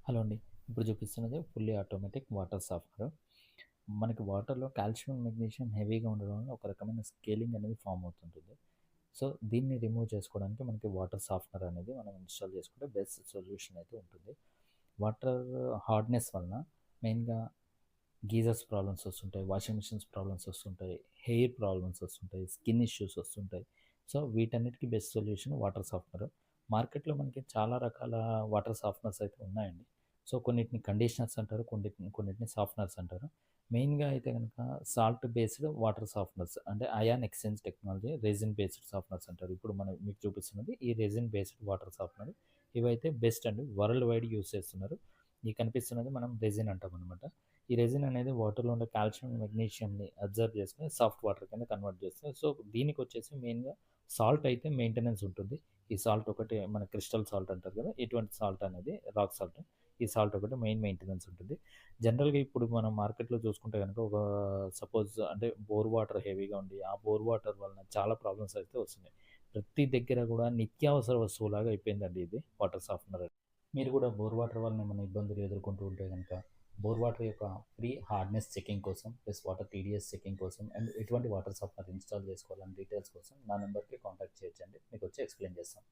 Hello అండి. ఇప్పుడు చూపిస్తున్నది ఫుల్లీ ఆటోమేటిక్ వాటర్ సాఫ్ట్‌వేర్. మనకి వాటర్‌లో కాల్షియం, మెగ్నీషియం హెవీగా ఉండడం వల్ల ఒక రకమైన స్కేలింగ్ అనేది ఫార్మ్ అవుతుంటుంది. సో, దీన్ని రిమూవ్ చేసుకోవడానికి మనకి వాటర్ సాఫ్ట్‌వేర్ అనేది మనం ఇన్‌స్టాల్ చేసుకుంటే బెస్ట్ సొల్యూషన్ అయితే ఉంటుంది. వాటర్ హార్డ్‌నెస్ వలన మెయిన్‌గా గీజర్స్ ప్రాబ్లమ్స్ వస్తుంటాయి, వాషింగ్ మిషన్స్ ప్రాబ్లమ్స్ వస్తుంటాయి, హెయిర్ ప్రాబ్లమ్స్ వస్తుంటాయి, స్కిన్ ఇష్యూస్ వస్తుంటాయి. సో, వీటన్నిటికి బెస్ట్ సొల్యూషన్ వాటర్ సాఫ్ట్‌వేర్. మార్కెట్‌లో మనకి చాలా రకాల వాటర్ సాఫ్ట్‌నర్స్ అయితే ఉన్నాయండి. సో, కొన్నిటిని కండిషనర్స్ అంటారు. కొన్నిటిని సాఫ్ట్‌నర్స్ అంటారు. మెయిన్‌గా అయితే గనక సాల్ట్ బేస్డ్ వాటర్ సాఫ్ట్‌నర్స్ అంటే ion exchange technology, resin based softeners అంటారు. ఇప్పుడు మనం మీకు చూపిస్తున్నది ఈ రెసిన్ బేస్డ్ వాటర్ సాఫ్ట్‌నర్. ఇవైతే బెస్ట్ అండి. వరల్డ్ వైడ్ యూజ్ చేస్తున్నారు. ఈ కనిపిస్తున్నది మనం రెసిన్ అంటామనమాట. ఈ రెసిన్ అనేది వాటర్‌లో ఉండే కాల్షియం, మెగ్నీషియంని అబ్జర్వ్ చేసుకొని సాఫ్ట్ వాటర్ కింద కన్వర్ట్ చేస్తుంది. సో, దీనికొచ్చేసి మెయిన్‌గా సాల్ట్ అయితే మెయింటెనెన్స్ ఉంటుంది. ఈ సాల్ట్ ఒకటే మన క్రిస్టల్ సాల్ట్ అంటారు కదా! ఇటువంటి సాల్ట్ అనేది రాక్ సాల్ట్. ఈ సాల్ట్ ఒకటి మెయింటెనెన్స్ ఉంటుంది. జనరల్‌గా ఇప్పుడు మనం మార్కెట్‌లో చూసుకుంటే గనుక ఒక సపోజ్ అంటే బోర్ వాటర్ హెవీగా ఉండి, ఆ బోర్ వాటర్ వలన చాలా ప్రాబ్లమ్స్ అయితే వస్తున్నాయి. ప్రతి దగ్గర కూడా నిత్యావసర వస్తువులాగా అయిపోయిందండి ఇది వాటర్ సాఫ్ట్‌నర్. మీరు కూడా బోర్ వాటర్ వలన ఏమైనా ఇబ్బందులు ఎదుర్కొంటూ ఉంటే గనుక, బోర్ వాటర్ యొక్క ఫ్రీ హార్డ్‌నెస్ చెకింగ్ కోసం, ప్లస్ వాటర్ టీడీఎస్ చెకింగ్ కోసం అండ్ ఎటువంటి వాటర్ సాఫ్ట్‌నర్ ఇన్‌స్టాల్ చేసుకోవాలని డీటెయిల్స్ కోసం నా నంబర్‌కి కాంటాక్ట్ చేయొచ్చండి. మీకొచ్చి ఎక్స్‌ప్లెయిన్ చేస్తాం.